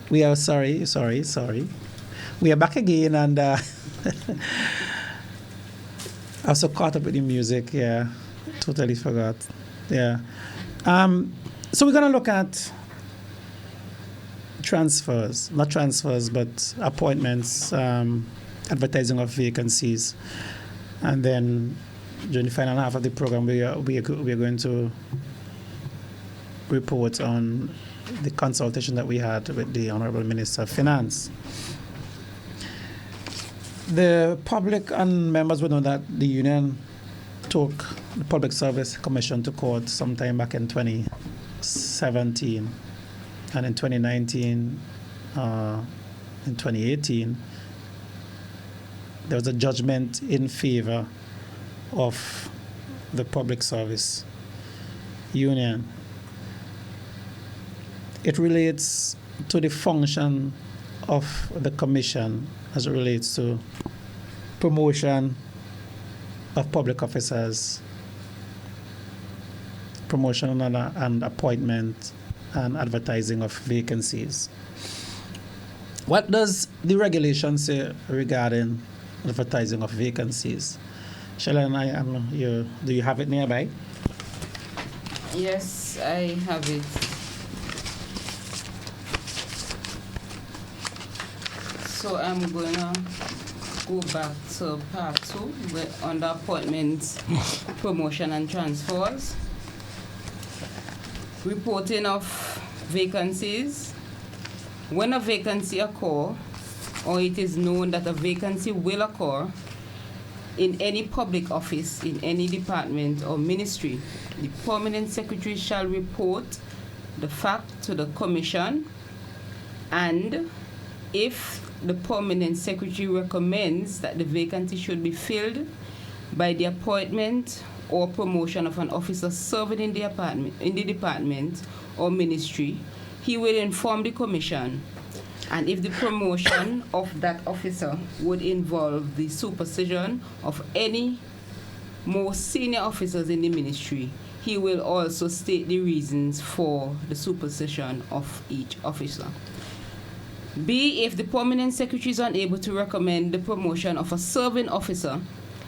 We are sorry. We are back again, and I was so caught up with the music. Yeah, totally forgot. Yeah. So we're gonna look at transfers, not transfers, but appointments, advertising of vacancies, and then during the final half of the program, we are going to report on the consultation that we had with the Honorable Minister of Finance. The public and members will know that the union took the Public Service Commission to court sometime back in 2017, and in 2019, in 2018, there was a judgment in favor of the Public Service Union. It relates to the function of the commission as it relates to promotion of public officers, promotion and appointment, and advertising of vacancies. What does the regulation say regarding advertising of vacancies? Shelley and do you have it nearby? Yes, I have it. So I'm gonna go back to part 2 under appointments, promotion and transfers. Reporting of vacancies. When a vacancy occurs, or it is known that a vacancy will occur in any public office, in any department or ministry, the permanent secretary shall report the fact to the commission, and if the permanent secretary recommends that the vacancy should be filled by the appointment or promotion of an officer serving in the department or ministry, he will inform the commission. And if the promotion of that officer would involve the supervision of any more senior officers in the ministry, he will also state the reasons for the supervision of each officer. B, if the permanent secretary is unable to recommend the promotion of a serving officer,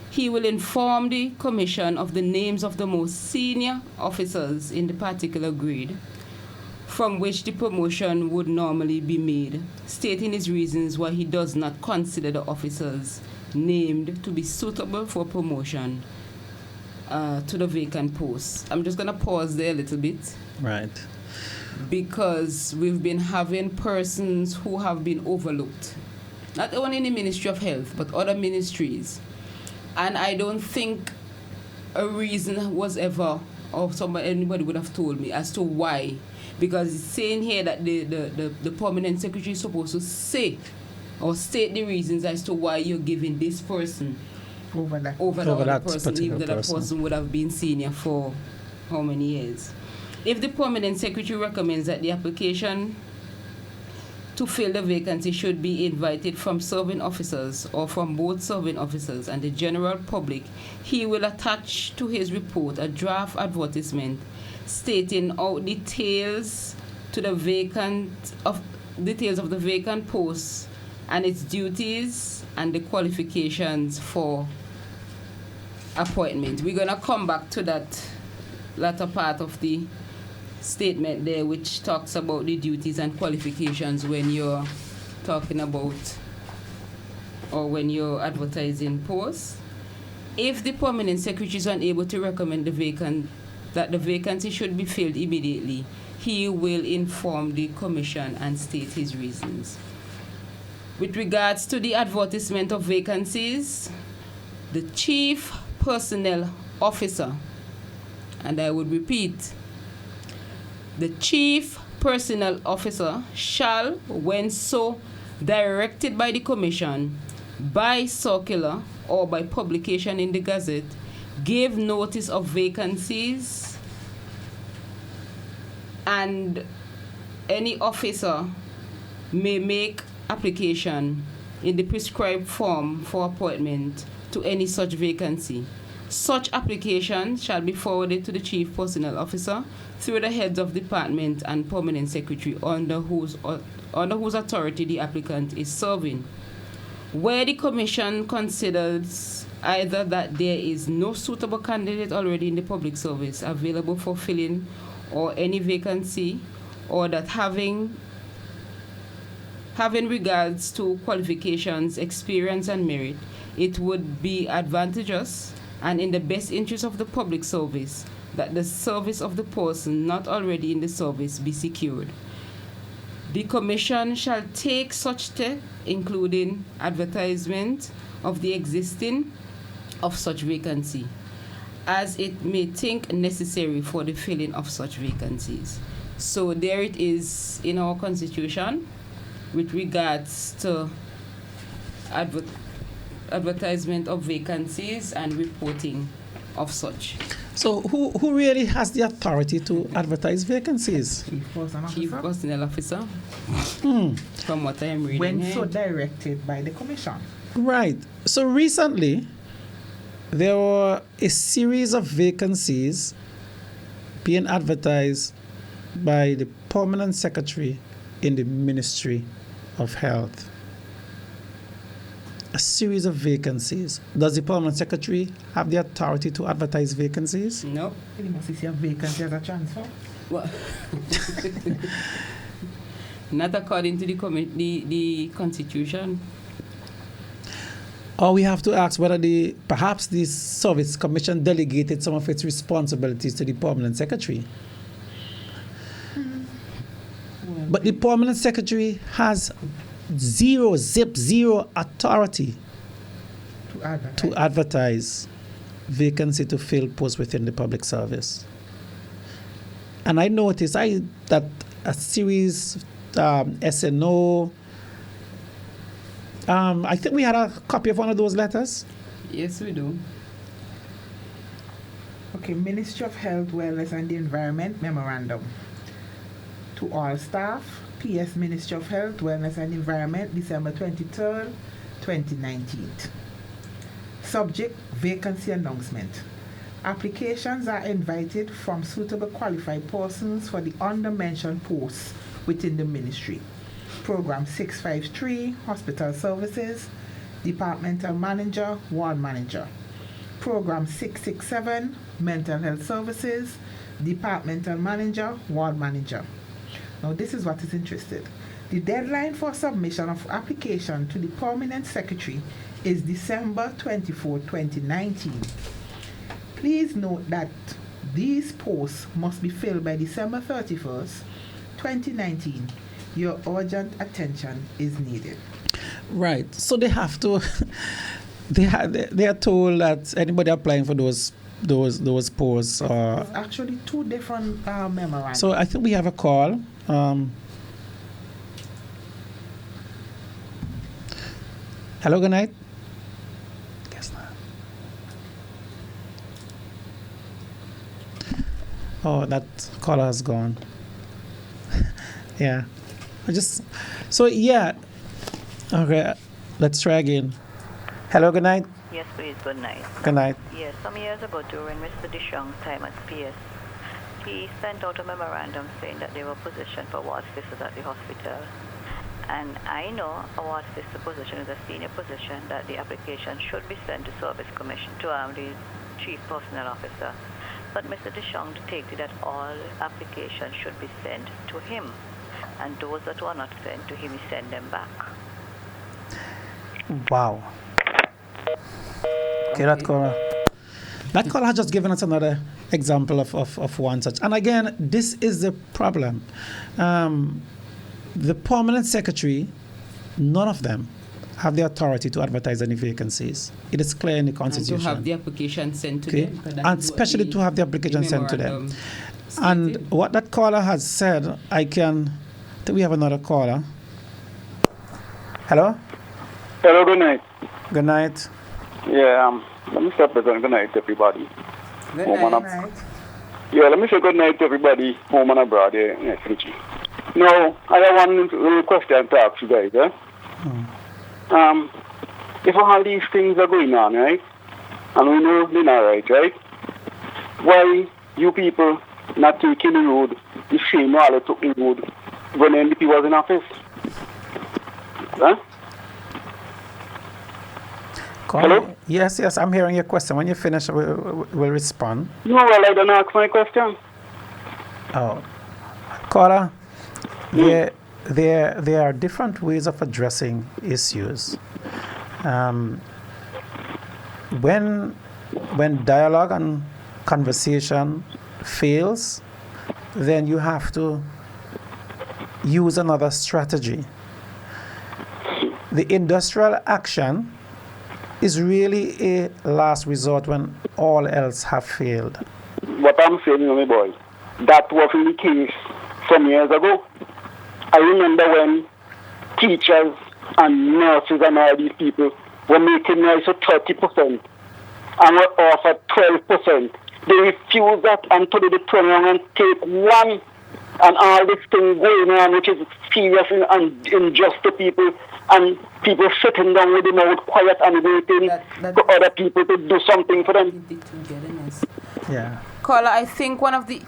he will inform the commission of the names of the most senior officers in the particular grade from which the promotion would normally be made, stating his reasons why he does not consider the officers named to be suitable for promotion to the vacant post. I'm just going to pause there a little bit. Right. Because we've been having persons who have been overlooked, not only in the Ministry of Health, but other ministries. And I don't think a reason was ever, or anybody would have told me as to why. Because it's saying here that the permanent secretary is supposed to say or state the reasons as to why you're giving this person over the other person, even though that person would have been senior for how many years. If the permanent secretary recommends that the application to fill the vacancy should be invited from serving officers or from both serving officers and the general public, he will attach to his report a draft advertisement stating out details of the vacant post and its duties and the qualifications for appointment. We're going to come back to that latter part of the statement there, which talks about the duties and qualifications when you're talking about or when you're advertising posts. If the permanent secretary is unable to recommend that the vacancy should be filled immediately, he will inform the commission and state his reasons. With regards to the advertisement of vacancies, the chief personnel officer, and I would repeat, the chief personnel officer shall, when so directed by the commission, by circular or by publication in the Gazette, give notice of vacancies, and any officer may make application in the prescribed form for appointment to any such vacancy, Such applications shall be forwarded to the Chief Personnel Officer through the heads of department and permanent secretary under whose authority the applicant is serving. Where the Commission considers either that there is no suitable candidate already in the public service available for filling or any vacancy, or that having regards to qualifications, experience, and merit, it would be advantageous and in the best interest of the public service that the service of the person not already in the service be secured. The Commission shall take such steps, including advertisement of the existing of such vacancy, as it may think necessary for the filling of such vacancies. So there it is in our Constitution with regards to advertisement of vacancies and reporting of such. So who really has the authority to advertise vacancies? Chief Personnel Officer. From what I am reading When here. so directed by the Commission. Right. So recently, there were a series of vacancies being advertised by the permanent secretary in the Ministry of Health. A series of vacancies. Does the permanent secretary have the authority to advertise vacancies? No. You must see a vacancy as a transfer. Well, not according to the Constitution. Or we have to ask whether perhaps the Service Commission delegated some of its responsibilities to the permanent secretary. Well, But the permanent secretary has zero authority to advertise vacancy to fill posts within the public service. And I noticed that a series, SNO, I think we had a copy of one of those letters. Yes, we do. Okay, Ministry of Health, Wellness and the Environment Memorandum. To all staff, PS Ministry of Health, Wellness and Environment, December 23rd, 2019. Subject, vacancy announcement. Applications are invited from suitable qualified persons for the under-mentioned posts within the ministry. Program 653, Hospital Services, Departmental Manager, Ward Manager. Program 667, Mental Health Services, Departmental Manager, Ward Manager. Now this is what is interested. The deadline for submission of application to the Permanent Secretary is December 24, 2019. Please note that these posts must be filled by December 31st, 2019. Your urgent attention is needed. Right. So they have to. They are told that anybody applying for those posts. There's actually two different memoranda. So I think we have a call. Hello, good night. Guess not. Oh, that caller has gone. Yeah. Okay, let's try again. Hello, good night. Yes, please, good night. Good night. Yes, some years ago during Mr. Dishong's time at PS, he sent out a memorandum saying that there were positions for ward sisters at the hospital. And I know a ward sister position is a senior position that the application should be sent to Service Commission, to the Chief Personnel Officer. But Mr. Dishong dictated that all applications should be sent to him. And those that were not sent to him, he sent them back. Wow. Okay, that caller has just given us another example of one such. And again, this is the problem. The permanent secretary, none of them have the authority to advertise any vacancies. It is clear in the Constitution. And to have the application sent to Okay, them. and especially to have the application sent to them. And what that caller has said, I think we have another caller. Hello? Hello, good night. Good night. Yeah, let me start present. Good night, everybody. Good Home and night. Yeah, let me say good night to everybody, home and abroad. Yeah, thank you. Now, I have one question to ask you guys. If all these things are going on, right? and we know they're not right? Why you people not taking the road the same way they took the road when NDP was in office? Huh? Hello? Yes, I'm hearing your question. When you finish, we'll respond. No, well, I don't ask my question. Oh, caller, there are different ways of addressing issues. When dialogue and conversation fails, then you have to use another strategy. The industrial action is really a last resort when all else have failed. What I'm saying, my boy, that wasn't the case some years ago. I remember when teachers and nurses and all these people were making noise of 30% and were offered 12%. They refused that and today they turn around and take one, and all this thing going on, which is serious and unjust to people, and people sitting down with their mouth quiet and waiting for other people to do something for them. Yeah. Caller, I think one of the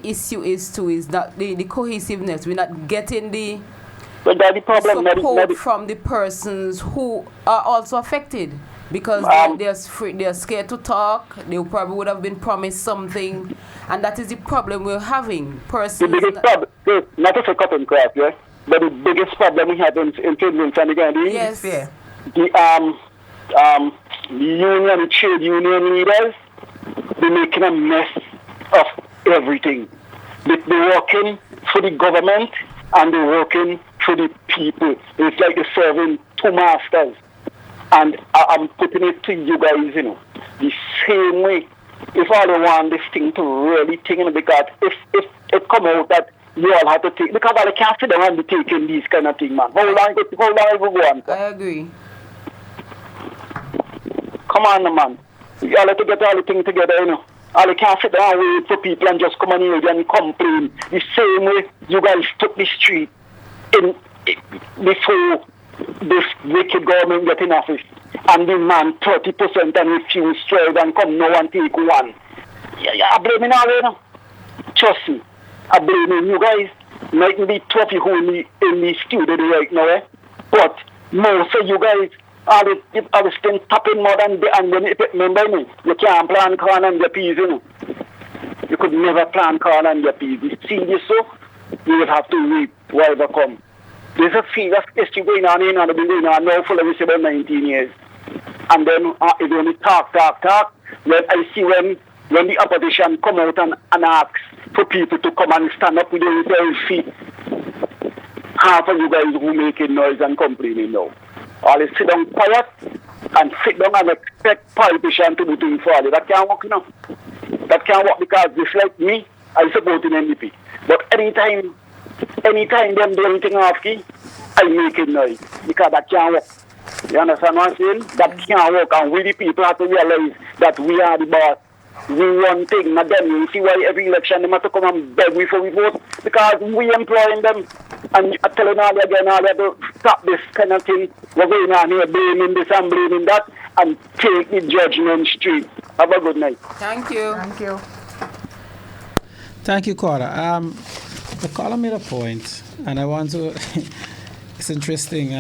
issue is that the cohesiveness. We're not getting the But that's the problem. support from the persons who are also affected, because they're scared to talk. They probably would have been promised something, and that is the problem we're having. The biggest problem, not to cut and crack, yeah, but the biggest problem we have in Finland and again, yes, Yeah. the union, trade union leaders, they're making a mess of everything. They're working for the government and they're working for the people. It's like they're serving two masters. And I'm putting it to you guys, the same way. If I don't want this thing to really think, because if it come out that you all have to take, because I can't sit down and be taking these kind of things, man. How long it will go on? I agree. Come on, man. You all have to get all the things together, All you can't sit down and wait for people and just come on here and complain. The same way you guys took the street before this wicked government get in office and demand 30% and refuse trade and come now and take one. Yeah, I'm blaming all of Trust me. I'm blaming you guys. Might be tough who in the studio right now, but most of you guys are the thing tapping more than when you remember me, you can't plant corn and your peas, You could never plant corn and your peas. You see this so you would have to reap whatever come. There's a serious issue going on and it's been going on now for about 19 years. And then it's only talk. When I see when the opposition come out and ask for people to come and stand up with their feet, half of you guys who making noise and complaining now. All is sit down quiet and sit down and expect politicians to do things for you. That can't work, That can't work because just like me, I support an NDP. But anytime them do anything off key, I make it noise because that can't work. You understand what I'm saying? That can't work, and we the people have to realize that we are the boss. We run things, not them. You see why every election they have to come and beg me for we vote? Because we employing them. And I'm telling all again, to stop this kind of thing. We're going on here blaming this and blaming that and take the judgment straight. Have a good night. Thank you. Thank you. Thank you, caller. The caller made a point, and I want to. It's interesting.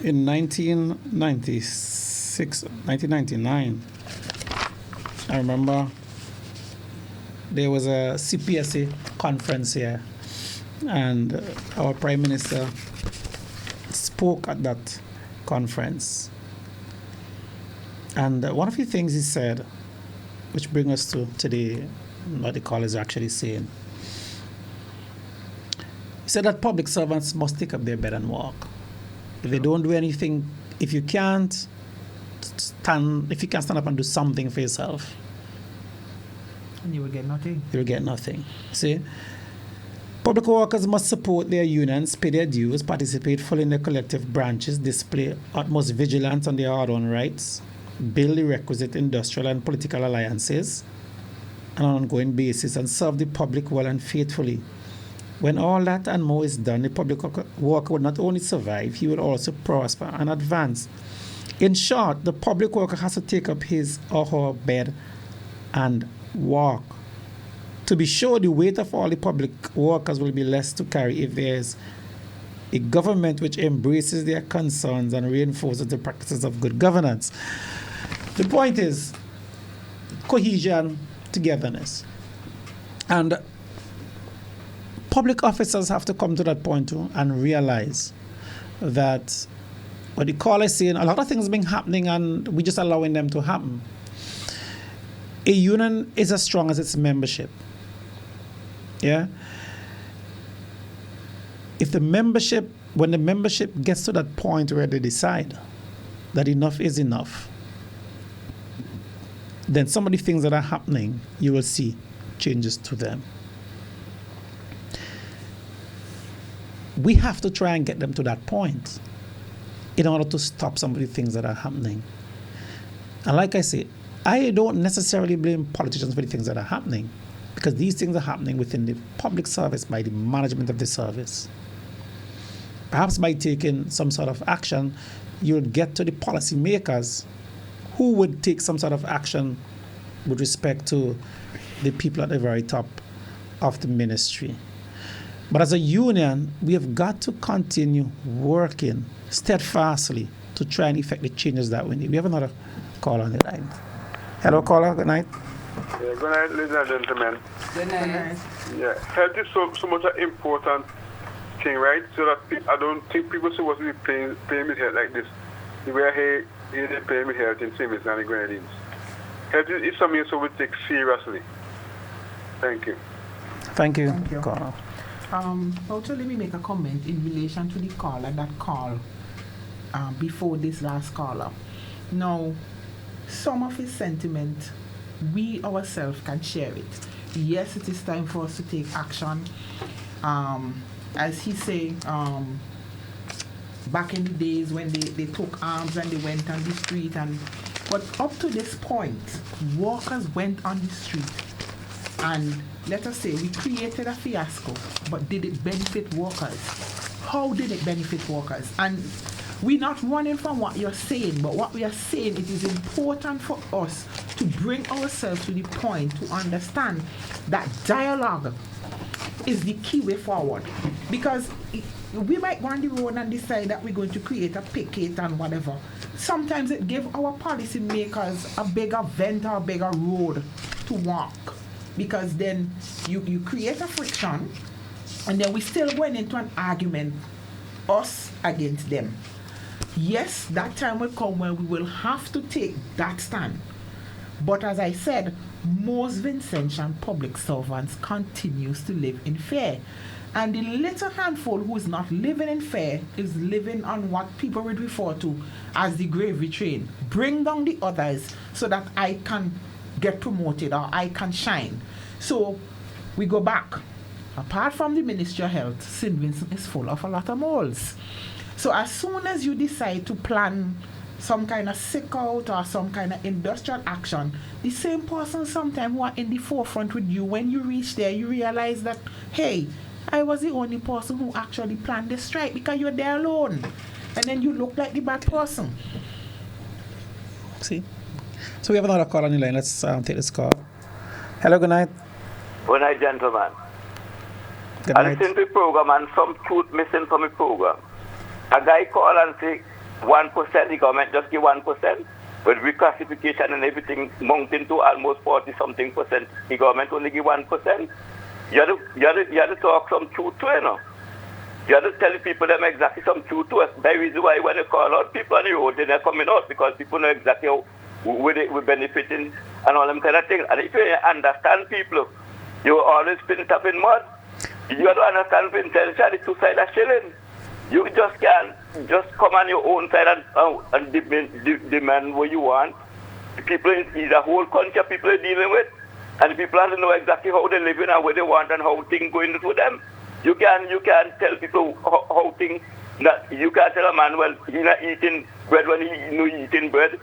In 1999, I remember there was a CPSA conference here, and our Prime Minister spoke at that conference. And one of the things he said, which brings us to today, what the caller is actually saying. He said that public servants must take up their bed and walk. If they don't do anything, if you can't stand up and do something for yourself, And you will get nothing. you'll get nothing. See? Public workers must support their unions, pay their dues, participate fully in their collective branches, display utmost vigilance on their hard-earned rights, build the requisite industrial and political alliances on an ongoing basis, and serve the public well and faithfully. When all that and more is done, the public worker will not only survive, he will also prosper and advance. In short, the public worker has to take up his or her bed and walk. To be sure, the weight of all the public workers will be less to carry if there is a government which embraces their concerns and reinforces the practices of good governance. The point is cohesion, togetherness. And public officers have to come to that point too and realize that what the caller is saying, a lot of things been happening and we're just allowing them to happen. A union is as strong as its membership. Yeah? If the membership, when the membership gets to that point where they decide that enough is enough, then some of the things that are happening, you will see changes to them. We have to try and get them to that point in order to stop some of the things that are happening. And like I say, I don't necessarily blame politicians for the things that are happening, because these things are happening within the public service by the management of the service. Perhaps by taking some sort of action, you would get to the policy makers who would take some sort of action with respect to the people at the very top of the ministry. But as a union, we have got to continue working steadfastly to try and effect the changes that we need. We have another call on the line. Hello, caller. Good night. Yeah, good night, ladies and gentlemen. Good night. Yeah, health is so much an important thing, right? So that I don't think people supposed to be playing with health like this. The way they play with health in St. Vincent and the Grenadines. Health is something so we take seriously. Thank you. Thank you, Thank you. caller. Also, let me make a comment in relation to the caller that called before this last caller. Now, some of his sentiment, we ourselves can share it. Yes, it is time for us to take action. As he say, back in the days when they took arms and they went on the street, but up to this point, workers went on the street, and let us say we created a fiasco, but did it benefit workers? How did it benefit workers? And we're not running from what you're saying, but what we are saying, it is important for us to bring ourselves to the point to understand that dialogue is the key way forward. Because we might go on the road and decide that we're going to create a picket and whatever. Sometimes it gives our policy makers a bigger vent or a bigger road to walk. Because then you create a friction, and then we still went into an argument, us against them. Yes, that time will come when we will have to take that stand. But as I said, most Vincentian public servants continues to live in fear. And the little handful who is not living in fear is living on what people would refer to as the gravy train. Bring down the others so that I can get promoted or I can shine. So we go back. Apart from the Ministry of Health, St. Vincent is full of a lot of moles. So as soon as you decide to plan some kind of sick out or some kind of industrial action, the same person sometimes who are in the forefront with you, when you reach there, you realize that, hey, I was the only person who actually planned the strike because you're there alone. And then you look like the bad person. See? So we have another call on the line. Let's take this call. Hello, good night. Good night, gentlemen. Good I night. listen to the program and some truth missing from the program. A guy call and say 1%, the government just give 1%, with reclassification and everything mounting to almost 40-something%. The government only give 1%. You have to talk some truth to, you know. You have to tell the people them exactly some truth to us. That reason why when they call out people on the road, they're not coming out because people know exactly how we're benefiting and all them kind of things. And if you understand people, you always spin it up in mud. You have to understand Vincentian, the two sides are shilling. You just can't just come on your own side and demand what you want. The people in the whole country people are dealing with, and the people have to know exactly how they're living and what they want and how things going to them. You can't tell people how things that you can't tell a man, well, he's not eating bread when he's not eating bread,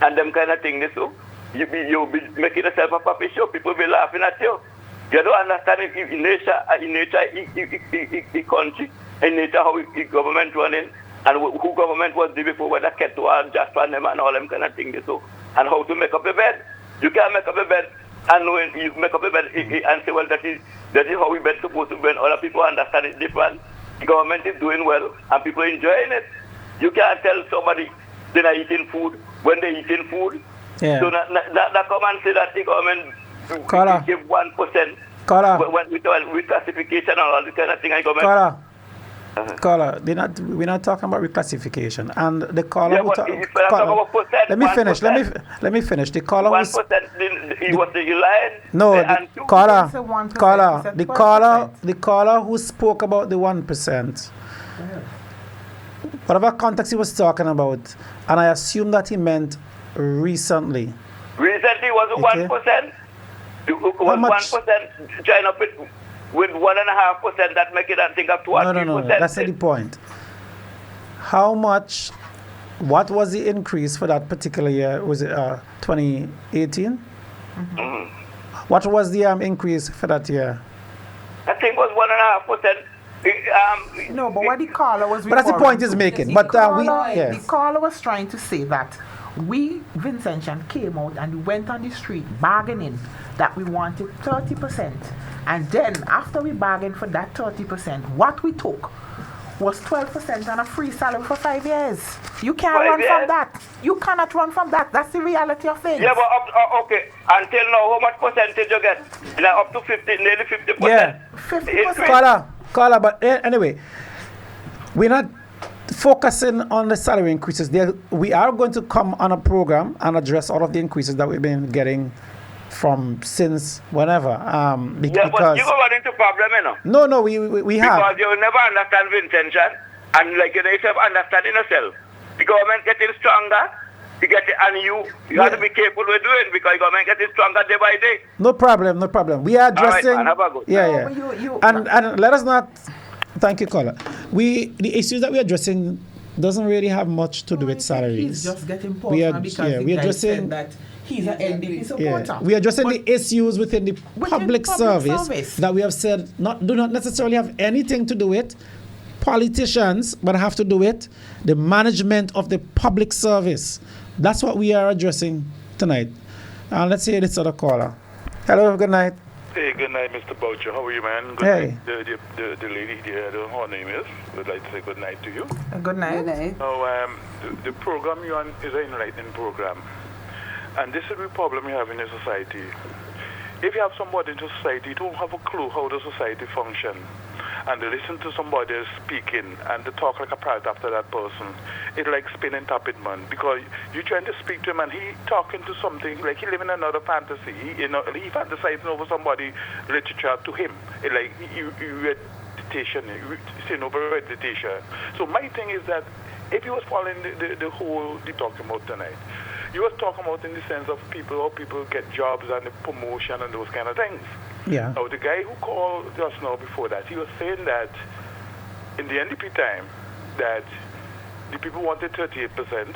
and them kind of things. So you'll be making yourself a puppet show. People will be laughing at you. You don't understand it in nature, the country, in nature how the government running, and who government was there before, whether Ketua and Jasper them and all them kind of things. So, and how to make up a bed. You can't make up a bed, and when you make up a bed and say, well, that is how we bed supposed to be. When other people understand it different. The government is doing well, and people enjoying it. You can't tell somebody they're not eating food when they're eating food. Yeah. So that come and say that the government Caller. give 1%. Caller. With classification and all this kind of thing, I government. Caller, we're not talking about reclassification. And the caller Yeah, who but talk- if we're caller- talking about percent, let me finish. 1%. Let me finish. The caller was 1%. He was the lying. no. And The caller, It's a 1%, caller, it's a the 12%. the caller who spoke about the 1%. Whatever context he was talking about, and I assume that he meant recently. Recently was Okay. 1%. How Was much? 1% join up with 1.5%. That make it I think up to No. That's not the 3%. point. How much? What was the increase for that particular year? Was it 2018? What was the increase for that year? I think it was 1.5%. No, but what the caller was But that's the referring point he's to- making. the But caller, yes. the caller was trying to say that we, Vincentian, came out and we went on the street bargaining that we wanted 30%. And then after we bargained for that 30%, what we took was 12% and a free salary for 5 years. You can't 5 run from years? that. You cannot run from that. That's the reality of things. Yeah, but okay. Until now, how much percentage you get? Now up to 50, nearly 50%. Yeah. 50%. Caller, but anyway, we're not focusing on the salary increases. We are going to come on a program and address all of the increases that we've been getting from since whenever. Yeah, but Because you go run into problem, you know. no, we have. Because you will never understand the intention, and like you yourself understanding yourself. The government getting stronger, and you have to be careful with doing because the government getting stronger day by day. No problem. We are addressing. man, have a good yeah. No, but you- And let us not. Thank you, caller. The issues that we're addressing doesn't really have much to do with He's salaries. just getting paused We are- now because yeah, the we are guy just saying- said that he's an NDP supporter. Yeah, we are addressing But- the issues within the public service service. that we have said do not necessarily have anything to do with politicians, but have to do with the management of the public service. That's what we are addressing tonight. Let's hear this other caller. Hello, good night. Hey, good night, Mr. Boucher. How are you, man? Good Hey. night. The lady there, I don't know her name is. Would like to say good night to you. Good night. Now, the program you're on is an enlightening program. And this is the problem we have in the society. If you have somebody in the society, you don't have a clue how the society functions. And they listen to somebody speaking and they talk like a parrot after that person. It's like spinning top it, man. Because you're trying to speak to him and he talking to something like he living another fantasy. He fantasizing over somebody literature to him. It's like you read dictation, saying over dictation. So my thing is that if you was following the whole you're talking about tonight, you was talking about in the sense of how people get jobs and the promotion and those kind of things. Yeah. Now, the guy who called just now before that, he was saying that in the NDP time, that the people wanted 38%,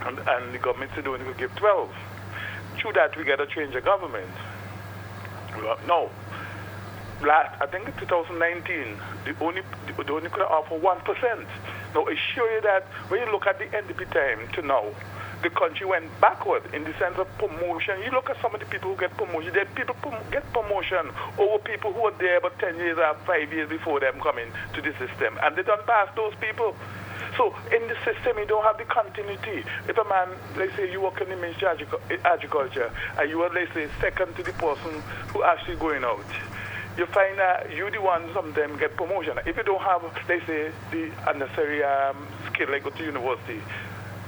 and the government said they only could give 12. Through that, we got to change the government. Well, no. I think in 2019, they only could offer 1%. Now, I show you that when you look at the NDP time to now, the country went backward in the sense of promotion. You look at some of the people who get promotion. There people get promotion over people who were there about 10 years or 5 years before them coming to the system. And they don't pass those people. So in the system, you don't have the continuity. If a man, let's say you work in the Ministry of Agriculture, and you are, let's say, second to the person who actually going out, you find that you the one sometimes get promotion. If you don't have, let's say, the unnecessary skill, like go to university,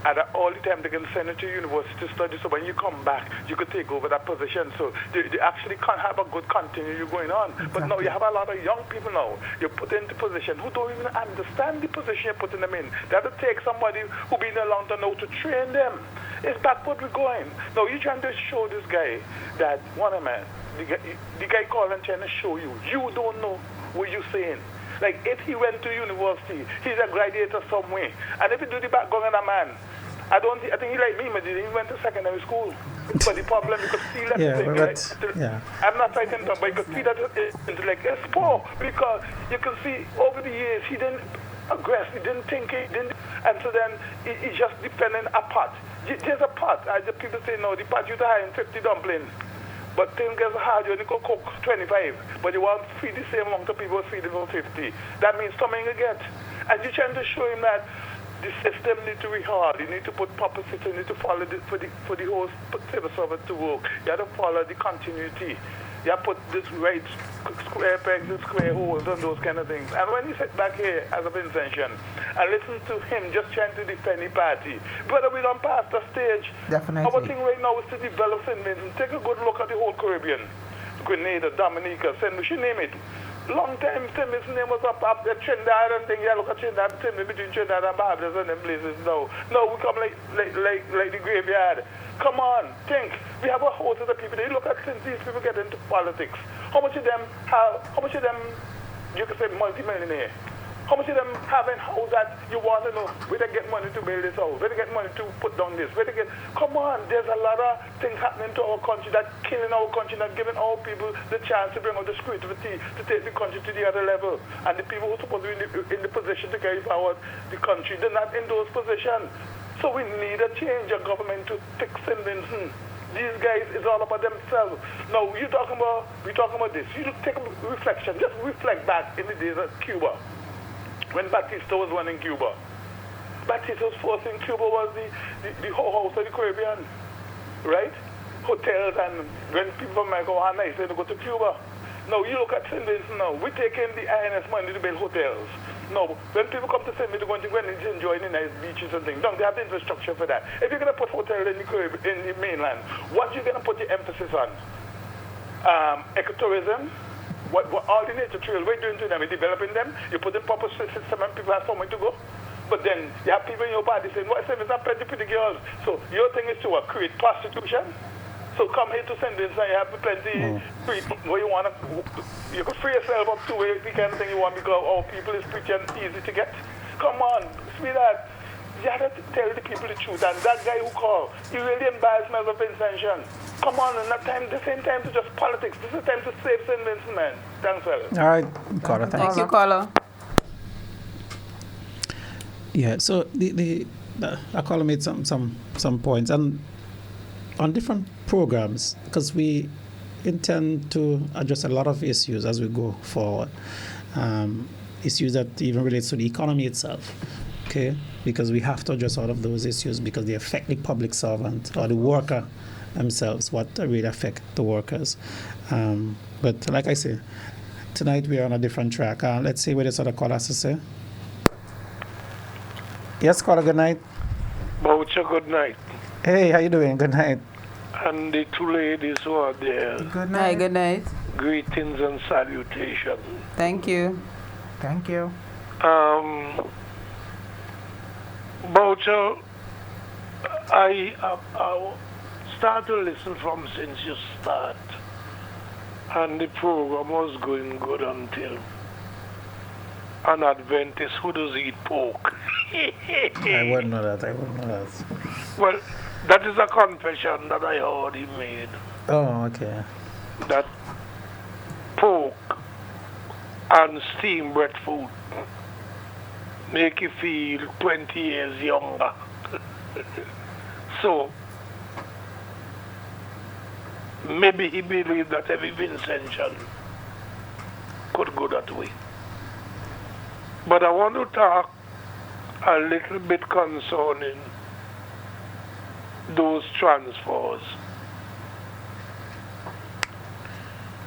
and all the time they can send you to university to study, so when you come back, you could take over that position. So they actually can't have a good continue going on. Exactly. But now you have a lot of young people now, you put into position who don't even understand the position you're putting them in. They have to take somebody who been there long to know to train them. It's backward we're going. Now you're trying to show this guy that, man, the guy calling trying to show you don't know what you're saying. Like, if he went to university, he's a graduate somewhere. And if he do the background of a man, I think he like me, but he went to secondary school. But the problem, you could feel that Yeah, thing, but like, yeah. I'm not fighting Trump, but you could see that it's like it's poor because you can see over the years he didn't aggress, he didn't think, he didn't, and so then he just depending a pot. There's a pot. The people say no, the pot you hire in 50 dumplings. But things get hard, you only go cook 25, but you want to feed the same amount of people feeding for 50. That means something you get. And you're trying to show him that the system needs to be hard. You need to put proper system, you need to follow for the whole civil servant to work. You have to follow the continuity. You have to put this right square pegs and square holes and those kind of things. And when you sit back here as a Vincentian and listen to him just trying to defend the party, brother, we don't pass the stage. Definitely. Our thing right now is to develop St. Vincent. Take a good look at the whole Caribbean. Grenada, Dominica, St. Lucia, name it. Long time St. Vincent name was up there, Trinidad and thing. Yeah, look at Trinidad, between Trinidad and Barbados and them places now. No, we come like the graveyard. Come on, think. We have a host of the people. You look at since these people get into politics. How much of them you could say multi-millionaire? How much of them have in house that you want to know where they get money to build this house, where they get money to put down this, where they get... Come on, there's a lot of things happening to our country that killing our country, not giving our people the chance to bring out the creativity to take the country to the other level. And the people who are supposed to be in the position to carry forward the country, they're not in those positions. So we need a change of government to fix St. Vincent. These guys is all about themselves. Now, we're talking about this. You take a reflection. Just reflect back in the days of Cuba. When Batista was running Cuba. Batista's force in Cuba was the whole house of the Caribbean. Right? Hotels, and when people from America are nice, they go to Cuba. Now, you look at St. Vincent now. We're taking the INS money to build hotels. No, when people come to St. Vincent, they're going to enjoy the nice beaches and things. Don't they have the infrastructure for that? If you're going to put hotels in the Caribbean, in the mainland, what you're going to put your emphasis on? Ecotourism? What all the nature trails, what are you doing to them? You're developing them, you put in proper system and people have somewhere to go. But then you have people in your party saying, what St. Vincent plenty pretty girls. So your thing is to create prostitution. So come here to St. Vincent, you have plenty free where you want to, you could free yourself up to where the kind of thing you want because our people is pretty and easy to get. Come on, sweetheart, you have to tell the people the truth. And that guy who called, he really embarrassed me as a Vincentian. Come on, and the same time to just politics. This is the time to save St. Vincent, man. Thanks, fellas. All right, Carla, thanks. Thank you, caller. Yeah, so the Carla made some points, and on different programs, because we intend to address a lot of issues as we go forward. Issues that even relates to the economy itself, okay? Because we have to address all of those issues because they affect the public servant or the worker themselves, what really affect the workers. But like I say, tonight we are on a different track. Let's see what this other caller has to say. Yes, caller, good night. Boucher, good night. Hey, how you doing? Good night. And the two ladies who are there, Good night. Hi, good night. greetings and salutations. Thank you. Thank you. Boucher, I start to listen from since you start, and the program was going good until an Adventist who does eat pork. I wouldn't know that. Well, that is a confession that I already made. Oh, okay. That pork and steamed breadfruit make you feel 20 years younger. So, maybe he believed that every Vincentian could go that way. But I want to talk a little bit concerning those transfers,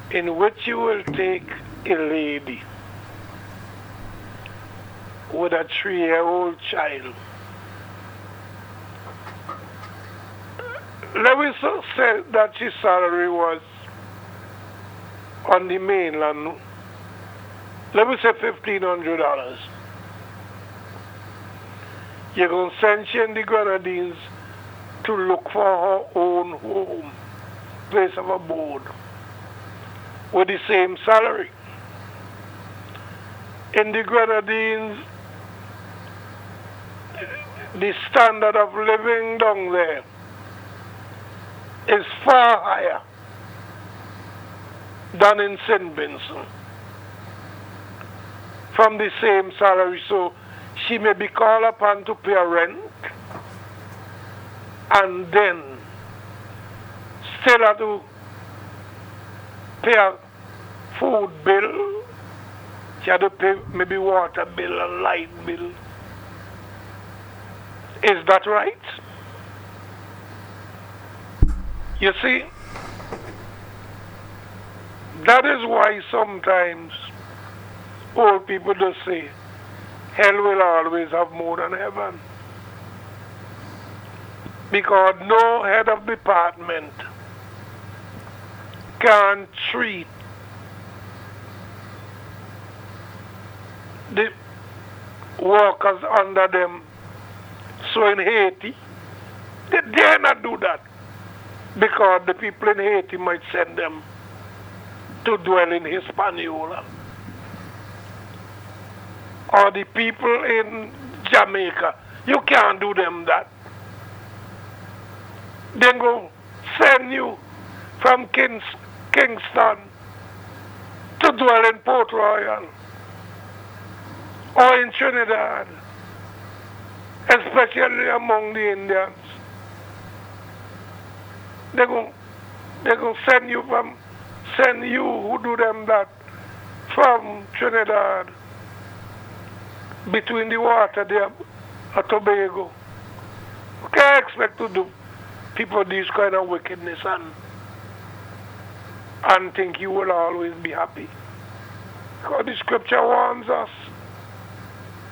in which you will take a lady with a 3-year-old child. Let me say that his salary was on the mainland, let me say $1,500. You're going to send she in the Grenadines to look for her own home, place of abode, with the same salary. In the Grenadines, the standard of living down there is far higher than in St. Vincent from the same salary. So she may be called upon to pay rent and then still have to pay a food bill. She had to pay maybe water bill and light bill. Is that right? You see, that is why sometimes old people just say, hell will always have more than heaven. Because no head of department can treat the workers under them. So in Haiti, they dare not do that because the people in Haiti might send them to dwell in Hispaniola. Or the people in Jamaica, you can't do them that. They go send you from Kingston to dwell in Port Royal or in Trinidad, especially among the Indians. They go send you who do them that from Trinidad between the water there at Tobago. You can't expect to do people this kind of wickedness and think you will always be happy. Because the scripture warns us,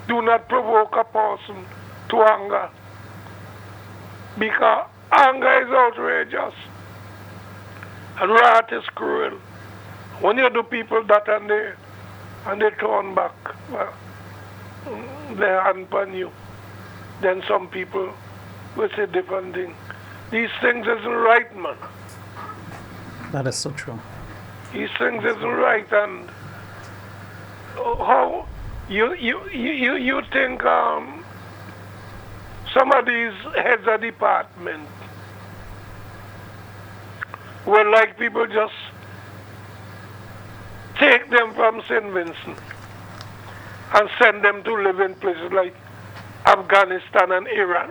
do not provoke a person to anger. Because anger is outrageous and wrath is cruel. When you do people that and they turn back their hand upon you, then some people will say different things. These things isn't right, man. That is so true. These things isn't right, and how you think some of these heads of department will like people just take them from St. Vincent and send them to live in places like Afghanistan and Iran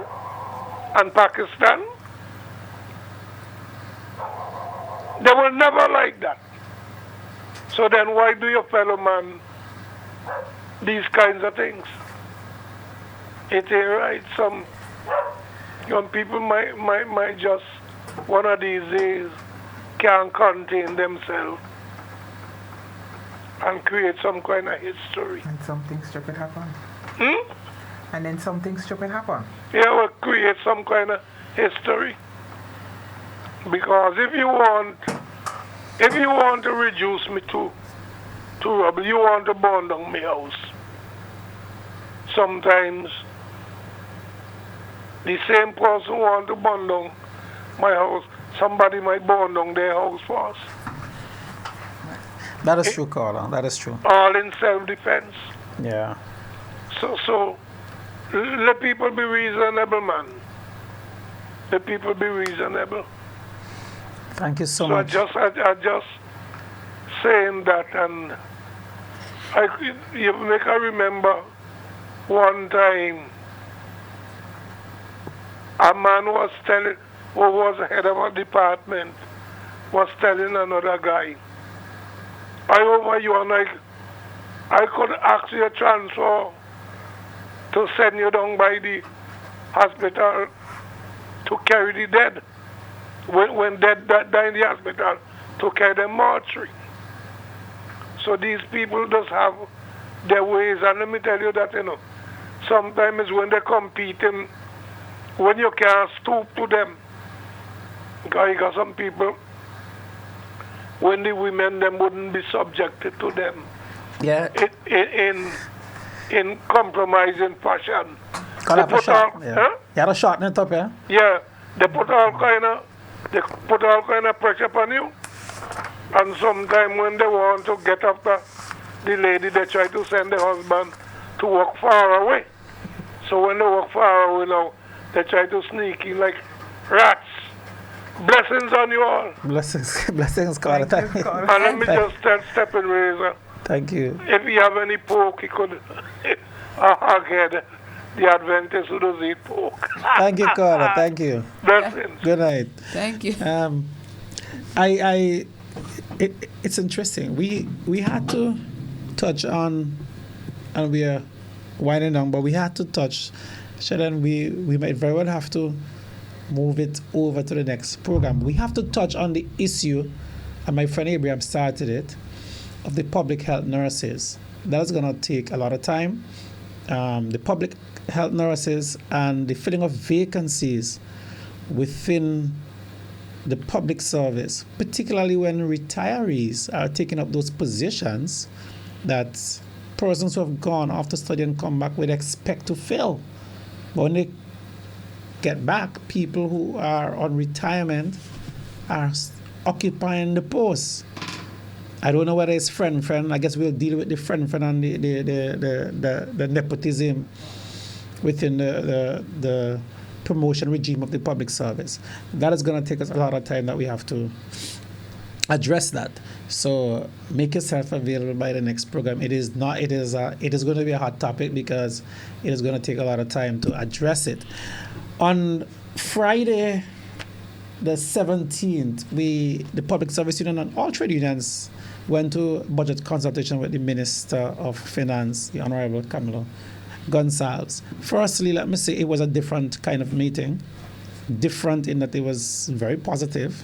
and Pakistan? They will never like that. So then why do your fellow man these kinds of things? It ain't right. Some young people might just one of these days can't contain themselves and create some kind of history. And something stupid happen. And then something stupid happen. Yeah, we'll create some kind of history. Because if you want to reduce me to rubble, you want to burn down my house. Sometimes the same person want to burn down my house, somebody might burn down their house first. That is true, Carla. That is true. All in self-defense. Yeah. So let people be reasonable, man. Let people be reasonable. Thank you so much. I just saying that, and you make I remember one time a man was telling, who was the head of a department, was telling another guy, I over you and I could ask you a transfer to send you down by the hospital to carry the dead. When dead die in the hospital, to carry them mortuary. So these people just have their ways, and let me tell you that, sometimes when they're competing, when you can't stoop to them, because you got some people, when the women them wouldn't be subjected to them. Yeah. In compromising fashion. Yeah. You had to shorten it up, yeah? Yeah. They put all kind of pressure upon you. And sometimes when they want to get after the lady, they try to send the husband to work far away. So when they work far away now, they try to sneak in like rats Blessings on you all. Blessings, Carla. Thank you, Carla. And let me just tell Stephen Razor, Thank you. if he have any pork, he could get the Adventist who does eat pork. Thank you, Carla. Thank you. Blessings. Good night. Thank you. It's interesting. We had to touch on, and we are winding down, but we had to touch. So then we might very well have to move it over to the next program. We have to touch on the issue, and my friend Abraham started it, of the public health nurses. That's going to take a lot of time. The public health nurses and the filling of vacancies within the public service, particularly when retirees are taking up those positions that persons who have gone after study and come back would expect to fill. But when they get back, people who are on retirement are occupying the posts. I don't know whether it's friend. I guess we'll deal with the friend and the nepotism within the promotion regime of the public service. That is going to take us a lot of time that we have to address that. So make yourself available by the next program. It is going to be a hot topic because it is going to take a lot of time to address it. On Friday, the 17th, the Public Service Union and all trade unions went to budget consultation with the Minister of Finance, the Honorable Camilo Gonsalves. Firstly, let me say it was a different kind of meeting, different in that it was very positive.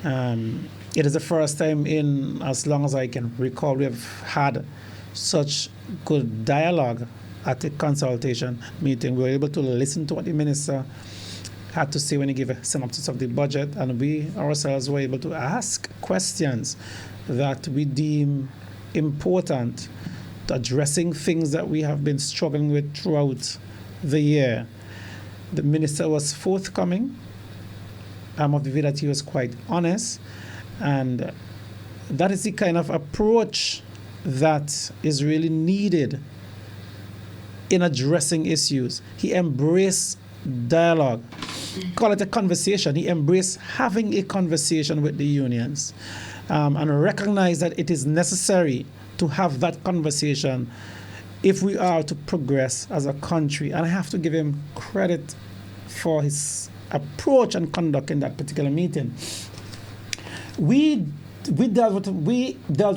It is the first time in as long as I can recall we have had such good dialogue at the consultation meeting. We were able to listen to what the minister had to say when he gave a synopsis of the budget, and we ourselves were able to ask questions that we deem important to addressing things that we have been struggling with throughout the year. The minister was forthcoming. I'm of the view that he was quite honest, and that is the kind of approach that is really needed in addressing issues. He embraced dialogue. Call it a conversation. He embraced having a conversation with the unions, and recognize that it is necessary to have that conversation if we are to progress as a country. And I have to give him credit for his approach and conduct in that particular meeting. We dealt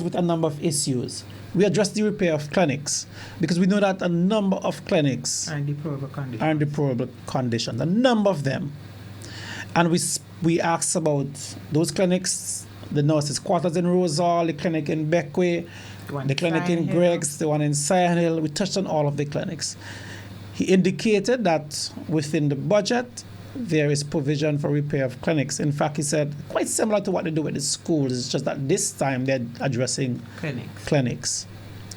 with a number of issues. We addressed the repair of clinics because we know that a number of clinics are in deplorable condition. A number of them. And we asked about those clinics, the nurses' quarters in Rosal, the clinic in Beckway, the clinic in Greggs, the one in Sion Hill. We touched on all of the clinics. He indicated that within the budget, there is provision for repair of clinics. In fact, he said, quite similar to what they do with the schools, it's just that this time they're addressing clinics.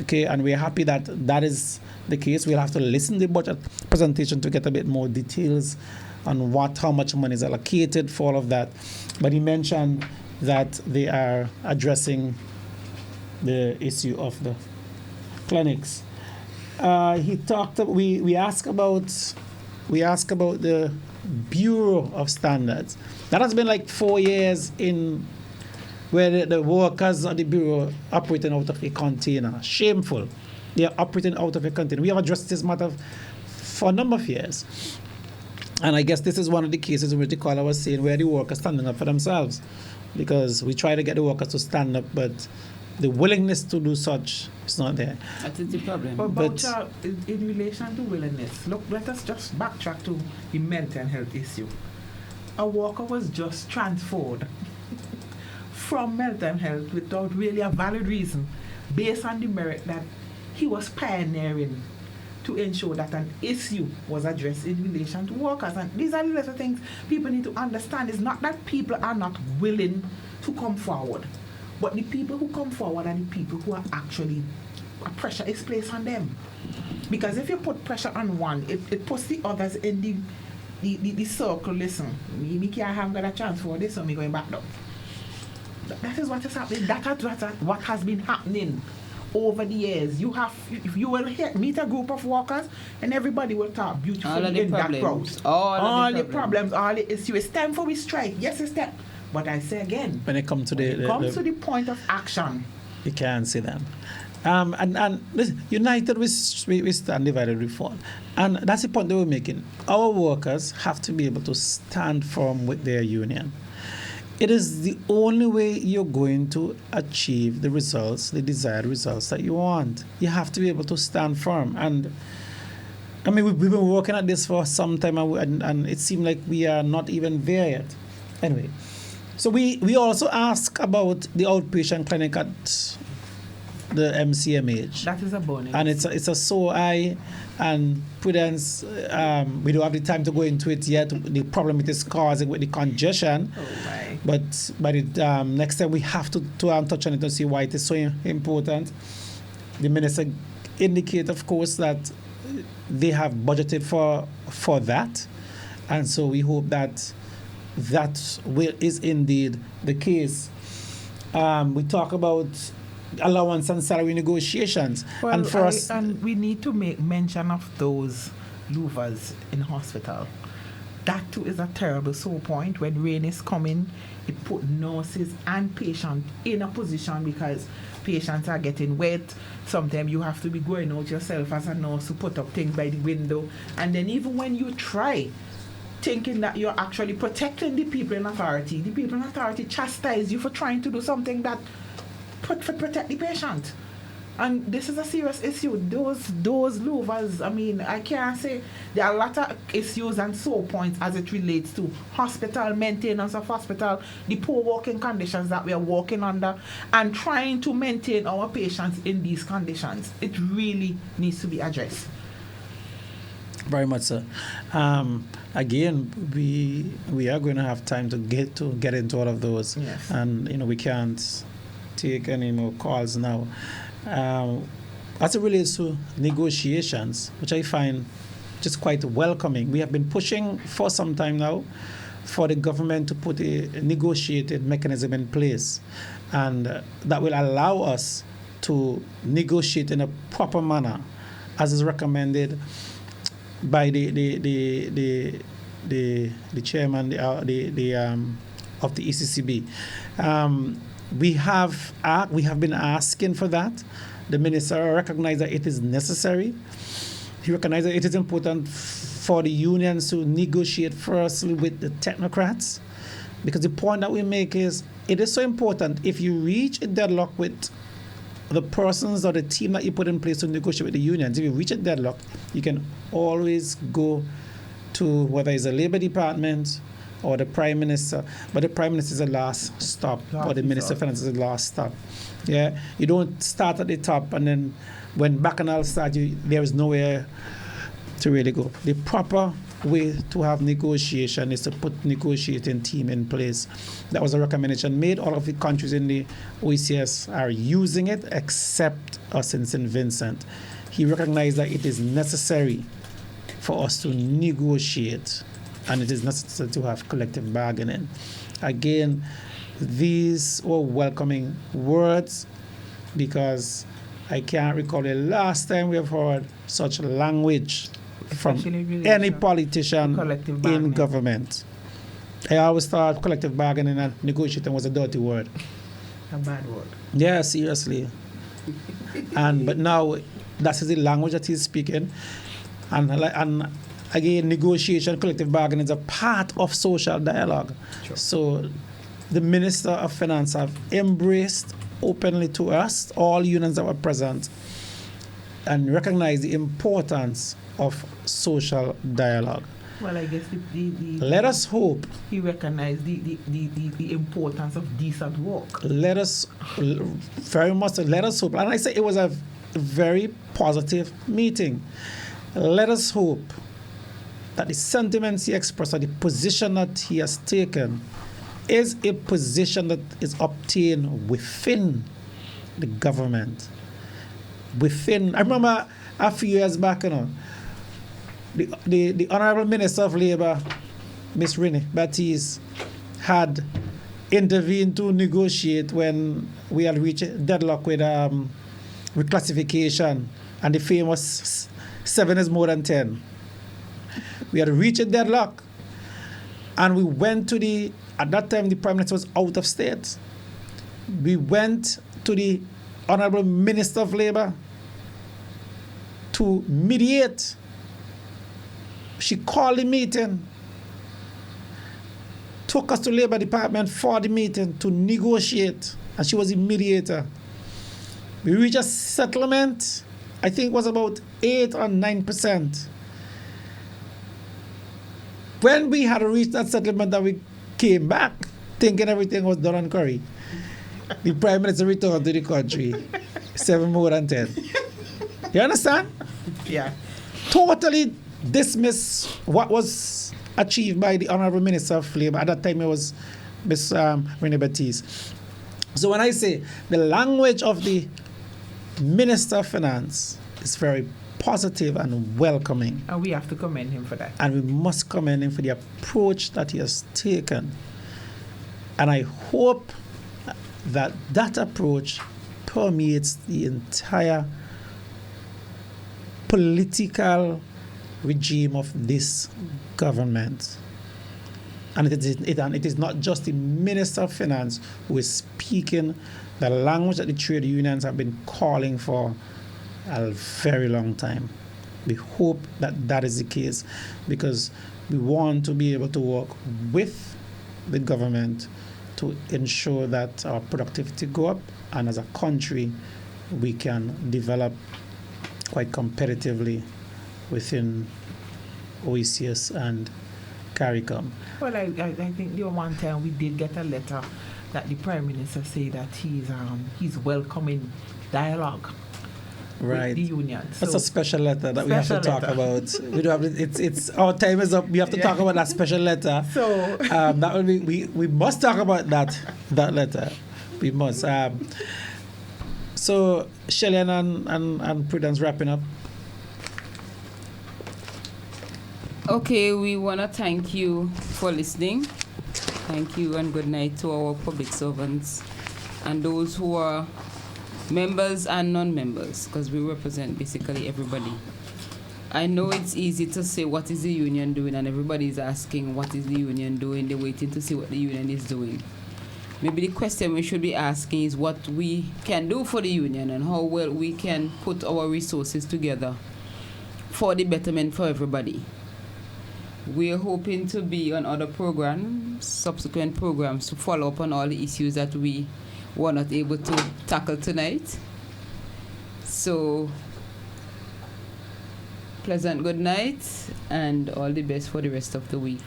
Okay, and we're happy that that is the case. We'll have to listen to the budget presentation to get a bit more details on how much money is allocated for all of that. But he mentioned that they are addressing the issue of the clinics. He talked. We asked about the Bureau of Standards. That has been like 4 years in where the workers of the Bureau operating out of a container. Shameful. They are operating out of a container. We have addressed this matter for a number of years. And I guess this is one of the cases in which the caller was saying where the workers are standing up for themselves. Because we try to get the workers to stand up, but the willingness to do such is not there. That is the problem. But in relation to willingness, look, let us just backtrack to the mental health issue. A worker was just transferred from mental health without really a valid reason, based on the merit that he was pioneering to ensure that an issue was addressed in relation to workers. And these are the little things people need to understand. It's not that people are not willing to come forward, but the people who come forward are the people who are actually, pressure is placed on them. Because if you put pressure on one, it puts the others in the circle. Listen, me can't have got a chance for this, so me going back down. That is what is happening. That is what has been happening over the years. You will meet a group of workers and everybody will talk All of beautifully the in that crowd. problems. All the problems, all the issues. It's time for we strike. Yes, it's time. But I say again, When it comes to to the point of action. you can't see them. And listen, united we stand, divided we fall. And that's the point that we're making. Our workers have to be able to stand firm with their union. It is the only way you're going to achieve the results, the desired results that you want. You have to be able to stand firm. And I mean, we've been working at this for some time, and it seemed like we are not even there yet. Anyway, so we also ask about the outpatient clinic at the MCMH. That is a bonus. And it's a SOI and Prudence. We don't have the time to go into it yet. The problem it is causing with the congestion. Oh, my. But by the next time we have to touch on it to see why it is so important. The minister indicate, of course, that they have budgeted for that, and so we hope that is indeed the case. We talk about allowance and salary negotiations, Well, and for us, and we need to make mention of those louvers in hospital. That too is a terrible sore point. When rain is coming, it put nurses and patients in a position because patients are getting wet. Sometimes you have to be going out yourself as a nurse to put up things by the window. And then even when you try, thinking that you're actually protecting the people in authority, the people in authority chastise you for trying to do something that protect the patient. And this is a serious issue. Those louvers, I mean, I can't say there are a lot of issues and sore points as it relates to hospital, maintenance of hospital, the poor working conditions that we are working under, and trying to maintain our patients in these conditions. It really needs to be addressed. very much so. Again, we are going to have time to get into all of those, Yes. and we can't take any more calls now. As it relates to negotiations, which I find just quite welcoming, we have been pushing for some time now for the government to put a negotiated mechanism in place, and that will allow us to negotiate in a proper manner, as is recommended by the chairman of the ECCB. We have been asking for that. The minister recognized that it is necessary. He recognized that it is important for the unions to negotiate firstly with the technocrats, because the point that we make is it is so important. If you reach a deadlock with the persons or the team that you put in place to negotiate with the unions, if you reach a deadlock, you can always go to whether it's the Labor Department or the Prime Minister, but the Prime Minister is the last stop, or the Minister of Finance is the last stop. Yeah, you don't start at the top and then when Bacchanal starts, there is nowhere to really go. The proper way to have negotiation is to put negotiating team in place. That was a recommendation made. All of the countries in the OECS are using it, except us in St. Vincent. He recognized that it is necessary for us to negotiate, and it is necessary to have collective bargaining. Again, these were welcoming words, because I can't recall the last time we have heard such language from any politician in government. I always thought collective bargaining and negotiating was a dirty word. A bad word. Yeah, seriously. But now that is the language that he's speaking. And again, negotiation, collective bargaining is a part of social dialogue. Sure. So the Minister of Finance have embraced openly to us, all unions that were present, and recognized the importance of social dialogue. Well, I guess let us hope. He recognized the importance of decent work. Let us very much. Let us hope, and I say it was a very positive meeting. Let us hope that the sentiments he expressed, or the position that he has taken, is a position that is obtained within the government. I remember a few years back, the Honorable Minister of Labour, Ms. Renee Baptiste, had intervened to negotiate when we had reached a deadlock with reclassification, and the famous 7 is more than 10. We had reached a deadlock, and we went to at that time the Prime Minister was out of state. We went to the Honorable Minister of Labour to mediate. She called the meeting, took us to Labour Department for the meeting to negotiate, and she was the mediator. We reached a settlement, I think it was about 8 or 9%. When we had reached that settlement, that we came back thinking everything was done on curry, the Prime Minister returned to the country, 7 more than 10. You understand? Yeah. Totally dismiss what was achieved by the Honorable Minister of Labour. At that time, it was Ms. Renee Baptiste. So when I say the language of the Minister of Finance is very positive and welcoming. And we have to commend him for that. And we must commend him for the approach that he has taken. And I hope that that approach permeates the entire political regime of this government. And it is not just the Minister of Finance who is speaking the language that the trade unions have been calling for a very long time. We hope that that is the case, because we want to be able to work with the government to ensure that our productivity go up, and as a country we can develop quite competitively within OECS and CARICOM. Well, I think the one time we did get a letter that the Prime Minister said that he's welcoming dialogue right. with the union. That's So, a special letter that we have to talk letter. about. We don't have it's our time is up. We have to talk about that special letter. So That will be we must talk about that letter. We must. So Shellyan and Prudence wrapping up. Okay, we want to thank you for listening. Thank you and good night to our public servants and those who are members and non-members, because we represent basically everybody. I know it's easy to say what is the union doing, and everybody is asking what is the union doing. They're waiting to see what the union is doing. Maybe the question we should be asking is what we can do for the union and how well we can put our resources together for the betterment for everybody. We're hoping to be on other programs, subsequent programs, to follow up on all the issues that we were not able to tackle tonight. So, pleasant good night and all the best for the rest of the week.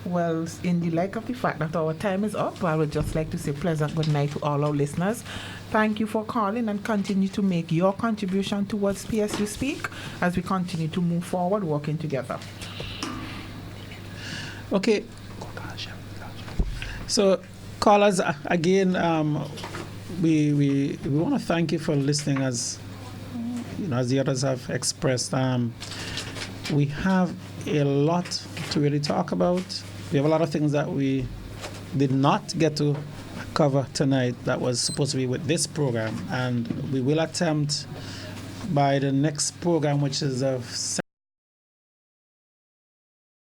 well, in the light of the fact that our time is up, I would just like to say pleasant good night to all our listeners. Thank you for calling, and continue to make your contribution towards PSU Speak as we continue to move forward working together. Okay. So, callers, again, we want to thank you for listening, as you know, as the others have expressed. We have a lot to really talk about. We have a lot of things that we did not get to cover tonight that was supposed to be with this program, and we will attempt by the next program, which is the